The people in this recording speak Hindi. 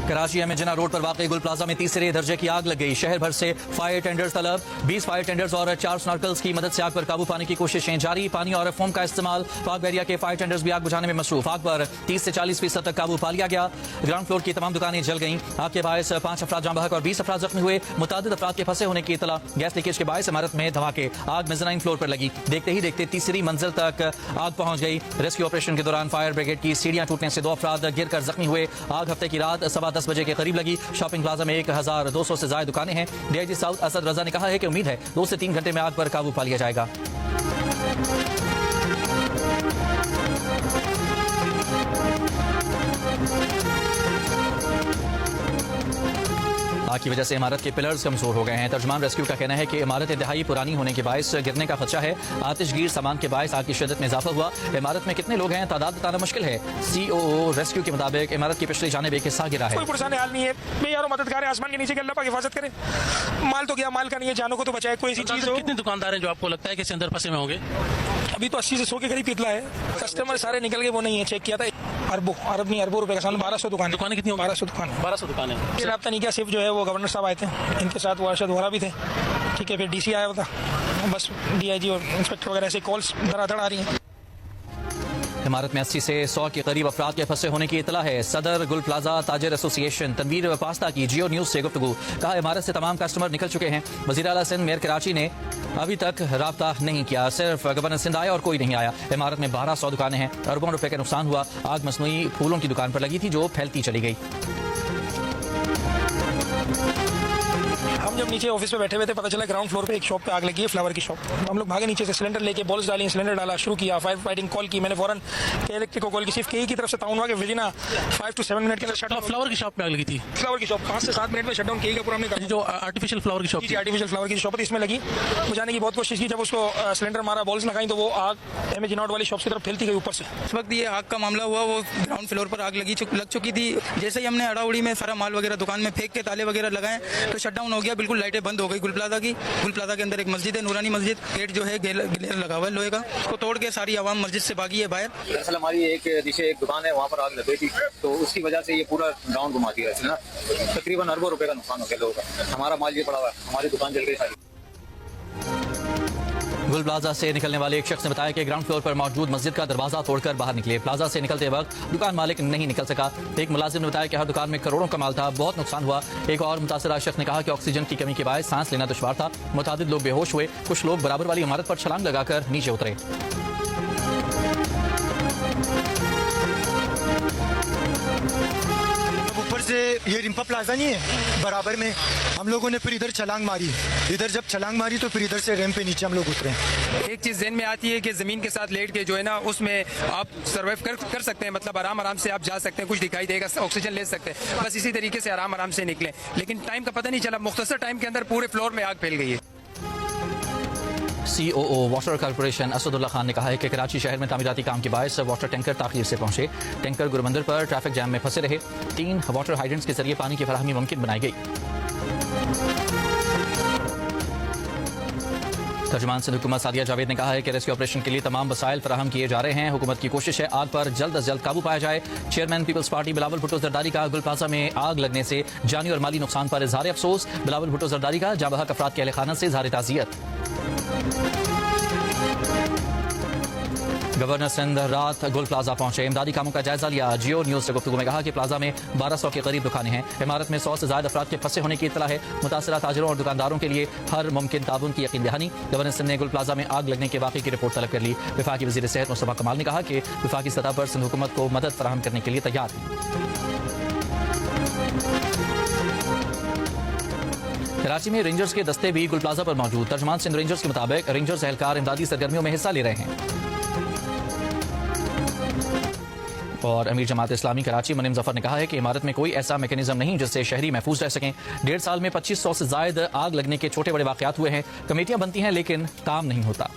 कराची में जिना रोड पर वाक़ई गुल प्लाजा में तीसरे दर्जे की आग लग गई। शहर भर से फायर टेंडर्स तलब, 20 फायर टेंडर्स और 4 स्नॉर्कल्स की मदद से आग पर काबू पाने की कोशिशें जारी। पानी और फोम का इस्तेमाल, पाक बहरिया के फायर टेंडर्स भी आग बुझाने में मसरूफ। आग पर 30 से 40% तक काबू पा लिया गया। ग्राउंड फ्लोर की तमाम दुकानें जल गईं। आग के बायस 5 अफराद जाँ बहक और 20 अफराद जख्मी हुए। मुतादिद अफराद के फंसे होने की इतला। गैस लीकेज के बायस इमारत में धमाके। आग मेज़नाइन फ्लोर पर लगी। देखते ही देखते तीसरी मंजिल तक आग पहुंच गई। रेस्क्यू ऑपरेशन के दौरान फायर ब्रिगेड की सीढ़ियां टूटने से 2 अफराद गिरकर जख्मी हुए। आग हफ्ते की रात 10:15 बजे के करीब लगी। शॉपिंग प्लाजा में 1200 से ज्यादा दुकानें हैं। डीआईजी साउथ असद रजा ने कहा है कि उम्मीद है 2 से 3 घंटे में आग पर काबू पा लिया जाएगा। आग की वजह से इमारत के पिलर्स कमजोर हो गए हैं। तर्जुमान रेस्क्यू का कहना है कि इमारत इंतहाई पुरानी होने के बायस गिरने का खदशा है। आतिशगीर सामान के बायस आग की शिद्दत में इजाफा हुआ। इमारत में कितने लोग हैं तादाद बताना मुश्किल है। सीओओ रेस्क्यू के मुताबिक इमारत की पिछली जानिब एक हिस्सा गिरा है। कोई परेशानी हाल नहीं है। मैं यारों मदद कर रहे हैं। आसमान के नीचे के अल्लाह पाक हिफाजत करे। माल तो गया, माल का नहीं है, जानों को तो बचाए। कोई ऐसी चीज हो। कितने दुकानदार हैं जो आपको लगता है कि इसके अंदर फंसे में होंगे? अभी तो 80 से 100 के करीब इतला है। कस्टमर सारे निकल गए, वो नहीं है। चेक किया था, अरबों रुपए का सामान। 1200 दुकानें कितनी होंगी? 1200 दुकान। 1200 दुकानें। ये रब्ता नहीं किया। सिर्फ जो है वो गवर्नर साहब आए थे, इनके साथ वो अरशद वोरा भी थे। ठीक है, फिर डीसी आया होता। बस डीआईजी और इंस्पेक्टर वगैरह ऐसे कॉल्स धड़ाधड़ आ रही हैं। इमारत में 80 से 100 के करीब अफराद के फंसे होने की इतला है। सदर गुल प्लाजा ताजर एसोसिएशन तनवीर पास्ता की जियो न्यूज से गुफ्तगू। कहा इमारत से तमाम कस्टमर निकल चुके हैं। वज़ीर आला सिंध मेयर कराची ने अभी तक राब्ता नहीं किया। सिर्फ गवर्नर सिंध आया और कोई नहीं आया। इमारत में 1200 दुकानें हैं। अरबों रुपए का नुकसान हुआ। आग मसनूई फूलों की दुकान पर लगी थी जो फैलती चली गई। हम जब नीचे ऑफिस पे बैठे हुए थे, पता चला ग्राउंड फ्लोर पे एक शॉप पे आग लगी है, फ्लावर की शॉप। हम लोग भागे नीचे से, सिलेंडर लेके बॉल्स डाली, सिलेंडर डाला, शुरू किया। फायर फाइटिंग कॉल की मैंने फौरन इलेक्ट्रिक को कॉल की। सिर्फ केई की तरफ से ताउन हुआ कि विदिन 5 to 7 मिनट के अंदर शट डाउन। फ्लावर की शॉप में आग लगी थी। फ्लावर की शॉप 5 से 7 मिनट में शट डाउन केई का पूरा हमने कर। जो आर्टिफिशियल फ्लावर की शॉप जी, आर्टिफिशियल फ्लावर की शॉप इसमें लगी। बुझाने की बहुत कोशिश की। जब उसको सिलेंडर मारा, बॉल्स लगाई, तो वो आग एमएजी नॉट वाली शॉप की तरफ फैलती गई ऊपर से। इस वक्त ये आग का मामला हुआ, वो ग्राउंड फ्लोर पर आग लग चुकी थी। जैसे ही हमने अड़ाउड़ी में सारा माल वगैरह दुकान में फेंक के ताले वगैरह लगाए तो शट डाउन हो गया। बिल्कुल लाइटें बंद हो गई गुल प्लाजा की। गुल प्लाजा के अंदर एक मस्जिद है, नूरानी मस्जिद। गेट जो है ग्लेर लगा हुआ है लोहे का, उसको तोड़ के सारी आवाम मस्जिद से भागी है बाहर। दरअसल हमारी एक दुकान है, वहाँ पर आग लग गई थी, तो उसकी वजह से ये पूरा ग्राउंड घुमा दिया है ना। तकरीबन अरबों रुपए का नुकसान हो गया लोगों का। हमारा माल ये पड़ा हुआ है, हमारी दुकान जल गई सारी। गुल प्लाजा से निकलने वाले एक शख्स ने बताया कि ग्राउंड फ्लोर पर मौजूद मस्जिद का दरवाजा तोड़कर बाहर निकले। प्लाजा से निकलते वक्त दुकान मालिक नहीं निकल सका। एक मुलाजिम ने बताया कि हर दुकान में करोड़ों का माल था, बहुत नुकसान हुआ। एक और मुतासरा शख्स ने कहा कि ऑक्सीजन की कमी के बायस सांस लेना दुश्वार था। मुतादिद लोग बेहोश हुए। कुछ लोग बराबर वाली इमारत पर छलांग लगाकर नीचे उतरे। ऊपर से ये रिम्पा प्लाजा नहीं है, बराबर में हम लोगों ने फिर इधर छलांग मारी। इधर जब छलांग मारी तो फिर इधर से रैंप पे नीचे हम लोग उतरे। एक चीज़ ज़हन में आती है कि ज़मीन के साथ लेट के जो है ना, उसमें आप सर्वाइव कर सकते हैं। मतलब आराम से आप जा सकते हैं, कुछ दिखाई देगा, ऑक्सीजन ले सकते हैं। बस इसी तरीके से आराम से निकले। लेकिन टाइम का पता नहीं चला, मुख्तसर टाइम के अंदर पूरे फ्लोर में आग फैल गई है। COO water corporation Asadullah Khan ने कहा है कि कराची शहर में तामीराती काम के बायस वाटर टैंकर ताखीर से पहुंचे। टैंकर गुरुबंदर पर ट्रैफिक जैम में फंसे रहे। 3 वाटर हाइड्रेंट्स के जरिए पानी की फराहमी मुमकिन बनाई गई। तर्जुमान सिंध हुकूमत सादिया जावेद ने कहा है कि रेस्क्यू ऑपरेशन के लिए तमाम वसाइल फराहम किए जा रहे हैं। हुकूमत की कोशिश है आग पर जल्द अज जल्द काबू पाया जाए। चेयरमैन पीपल्स पार्टी बिलावल भुट्टो जरदारी का गुल प्लाजा में आग लगने से जानी और माली नुकसान पर इजहार अफसोस। बिलावल भुट्टो जरदारी का जाँ बहक अफराद के अहले खाना से इजहार ताज़ियत। गवर्नर सिंध रात गुल प्लाजा पहुंचे, इमदादी कामों का जायजा लिया। जियो न्यूज से गुफ्तगू में कहा कि प्लाजा में 1200 के करीब दुकानें हैं। इमारत में 100 से ज्यादा अफराद के फंसे होने की इत्तला है। मुतासरा ताजरों और दुकानदारों के लिए हर मुमकिन ताबून की यकीन दहानी। गवर्नर सिंध ने गुल प्लाजा में आग लगने के वाक़े की रिपोर्ट तलब कर ली। वफाकी वज़ीर सेहत मुस्तफा कमाल ने कहा कि वफाकी सतह पर सिंध हुकूमत को मदद फराहम करने के लिए तैयार है। कराची में रेंजर्स के दस्ते भी गुल प्लाजा पर मौजूद। तर्जुमान सिंध रेंजर्स के मुताबिक रेंजर्स एहलकार इमदादी सरगर्मियों में हिस्सा ले रहे हैं। और अमीर जमात इस्लामी कराची मुनीम जफर ने कहा है कि इमारत में कोई ऐसा मैकेनिज्म नहीं जिससे शहरी महफूज रह सकें। 1.5 साल में 2500 से ज्यादा आग लगने के छोटे बड़े वाकयात हुए हैं। कमेटियां बनती हैं लेकिन काम नहीं होता।